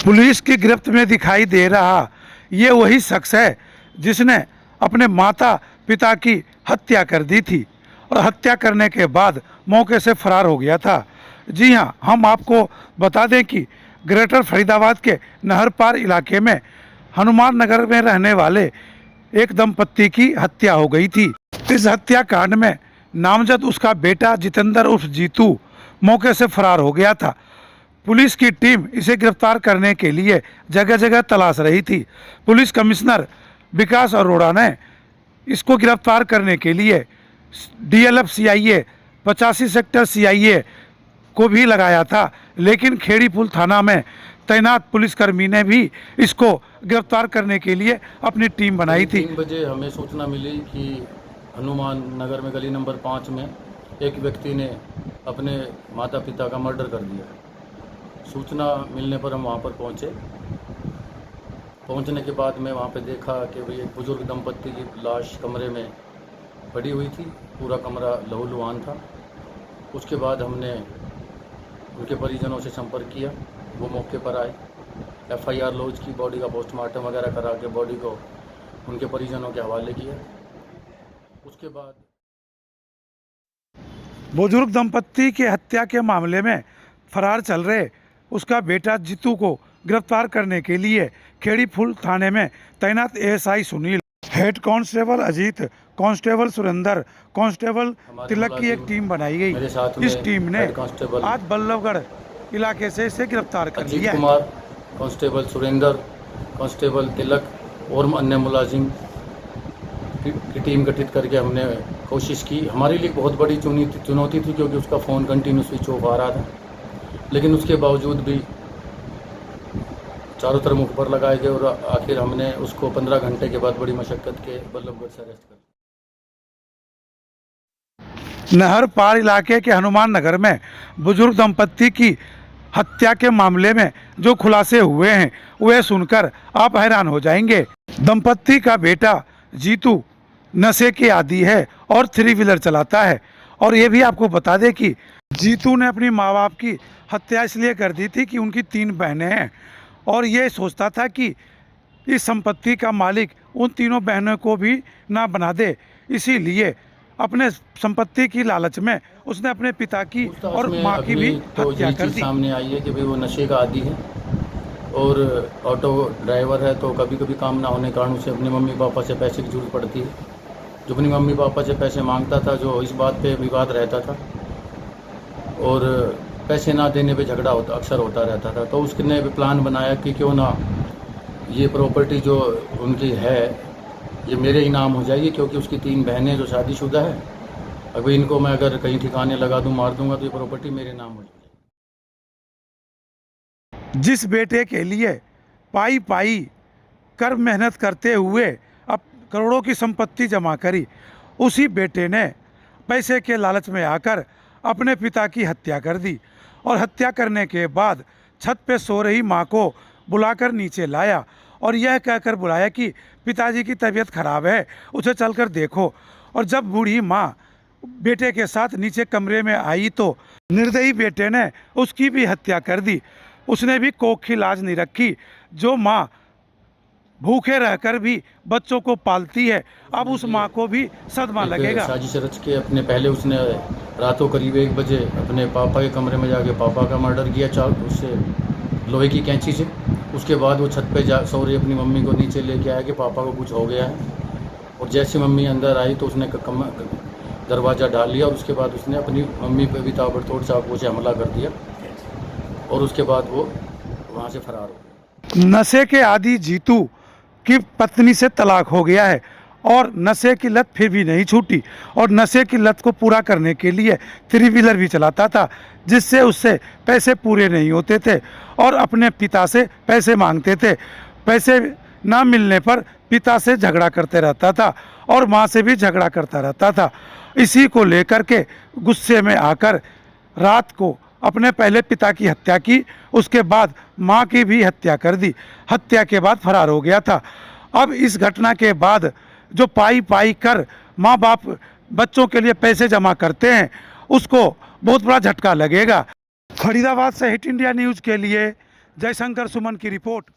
Police की गिरफ्त में दिखाई दे रहा ये वही शख्स है जिसने अपने माता पिता की हत्या कर दी थी और हत्या करने के बाद मौके से फरार हो गया था। जी हां, हम आपको बता दें कि ग्रेटर फरीदाबाद के नहरपार इलाके में हनुमान नगर में रहने वाले एक दंपत्ति की हत्या हो गई थी। इस हत्याकांड में नामजद उसका बेटा जितेंद्र उर्फ जीतू मौके से फरार हो गया था। पुलिस की टीम इसे गिरफ्तार करने के लिए जगह जगह तलाश रही थी। पुलिस कमिश्नर विकास अरोड़ा ने इसको गिरफ्तार करने के लिए डीएलएफ सीआईए 85 सेक्टर सीआईए को भी लगाया था, लेकिन खेड़ी पुल थाना में तैनात पुलिसकर्मी ने भी इसको गिरफ्तार करने के लिए अपनी टीम बनाई थी। 3 बजे हमें सूचना मिली कि हनुमान नगर में गली नंबर 5 में एक व्यक्ति ने अपने माता पिता का मर्डर कर दिया। सूचना मिलने पर हम वहाँ पर पहुँचे। पहुँचने के बाद मैं वहाँ पे देखा कि भाई एक बुजुर्ग दंपत्ति की लाश कमरे में पड़ी हुई थी। पूरा कमरा लहूलुहान था। उसके बाद हमने उनके परिजनों से संपर्क किया। वो मौके पर आए। एफआईआर लॉज की, बॉडी का पोस्टमार्टम वगैरह करा के बॉडी को उनके परिजनों के हवाले किया। उसके बाद बुजुर्ग दंपत्ति की हत्या के मामले में फरार चल रहे उसका बेटा जीतू को गिरफ्तार करने के लिए खेड़ी पुल थाने में तैनात ASI Sunil, head constable Ajit, constable Surendra, constable Tilak की एक टीम बनाई गई। इस टीम ने आज बल्लभगढ़ इलाके से इसे गिरफ्तार कर लिया। कुमार, कांस्टेबल सुरेंद्र, कांस्टेबल तिलक और अन्य मुलाजिम की टीम गठित करके हमने कोशिश की। हमारे लिए बहुत बड़ी चुनौती थी क्योंकि उसका फ़ोन कंटिन्यू स्विच ऑफ आ रहा था, लेकिन उसके बावजूद भी चारों तरफ मुख पर लगाए गए और आखिर हमने उसको 15 घंटे के बाद बड़ी मशक्कत के बल्लभगढ़ से अरेस्ट कर लिया। नहर पार इलाके के हनुमान नगर में बुजुर्ग दंपत्ति की हत्या के मामले में जो खुलासे हुए हैं वह सुनकर आप हैरान हो जाएंगे। दंपत्ति का बेटा जीतू नशे के आदी है और 3 व्हीलर चलाता है। और ये भी आपको बता दें कि जीतू ने अपनी माँ बाप की हत्या इसलिए कर दी थी कि उनकी 3 बहनें हैं और ये सोचता था कि इस संपत्ति का मालिक उन तीनों बहनों को भी ना बना दे, इसीलिए अपने संपत्ति की लालच में उसने अपने पिता की और माँ की भी हत्या कर दी। सामने आई है कि भाई वो नशे का आदी है और ऑटो ड्राइवर है, तो कभी कभी काम ना होने के कारण उसे अपने मम्मी पापा से पैसे की जरूरत पड़ती है। जो अपनी मम्मी पापा से पैसे मांगता था, जो इस बात पे विवाद रहता था और पैसे ना देने पे झगड़ा अक्सर होता रहता था। तो उसने भी प्लान बनाया कि क्यों ना ये प्रॉपर्टी जो उनकी है ये मेरे ही नाम हो जाएगी, क्योंकि उसकी 3 बहनें जो शादीशुदा है, अभी इनको मैं अगर कहीं ठिकाने लगा दूं, मार दूंगा तो ये प्रॉपर्टी मेरे नाम हो जाएगी। जिस बेटे के लिए पाई पाई कर मेहनत करते हुए अब करोड़ों की संपत्ति जमा करी, उसी बेटे ने पैसे के लालच में आकर अपने पिता की हत्या कर दी और हत्या करने के बाद छत पे सो रही माँ को बुलाकर नीचे लाया और यह कहकर बुलाया कि पिताजी की तबीयत खराब है, उसे चलकर देखो। और जब बूढ़ी माँ बेटे के साथ नीचे कमरे में आई तो निर्दयी बेटे ने उसकी भी हत्या कर दी। उसने भी कोख की लाज नहीं रखी। जो माँ भूखे रहकर भी बच्चों को पालती है, अब उस माँ को भी सदमा लगेगा। साजिश रच के अपने पहले उसने रातों करीब 1 बजे अपने पापा के कमरे में जाके पापा का मर्डर किया उससे लोहे की कैंची से। उसके बाद वो छत पे सो रही अपनी मम्मी को नीचे लेके आया कि पापा को कुछ हो गया है, और जैसे मम्मी अंदर आई तो उसने दरवाज़ा डाल लिया और उसके बाद उसने अपनी मम्मी पे भी ताबड़तोड़ चाकू से हमला कर दिया और उसके बाद वो वहाँ से फरार हो गया। नशे के आदी जीतू की पत्नी से तलाक हो गया है और नशे की लत फिर भी नहीं छूटी और नशे की लत को पूरा करने के लिए 3 व्हीलर भी चलाता था, जिससे उससे पैसे पूरे नहीं होते थे और अपने पिता से पैसे मांगते थे। पैसे ना मिलने पर पिता से झगड़ा करते रहता था और माँ से भी झगड़ा करता रहता था। इसी को लेकर के गुस्से में आकर रात को अपने पहले पिता की हत्या की, उसके बाद माँ की भी हत्या कर दी। हत्या के बाद फरार हो गया था। अब इस घटना के बाद जो पाई पाई कर माँ बाप बच्चों के लिए पैसे जमा करते हैं, उसको बहुत बड़ा झटका लगेगा। फरीदाबाद से हिट इंडिया न्यूज़ के लिए जयशंकर सुमन की रिपोर्ट।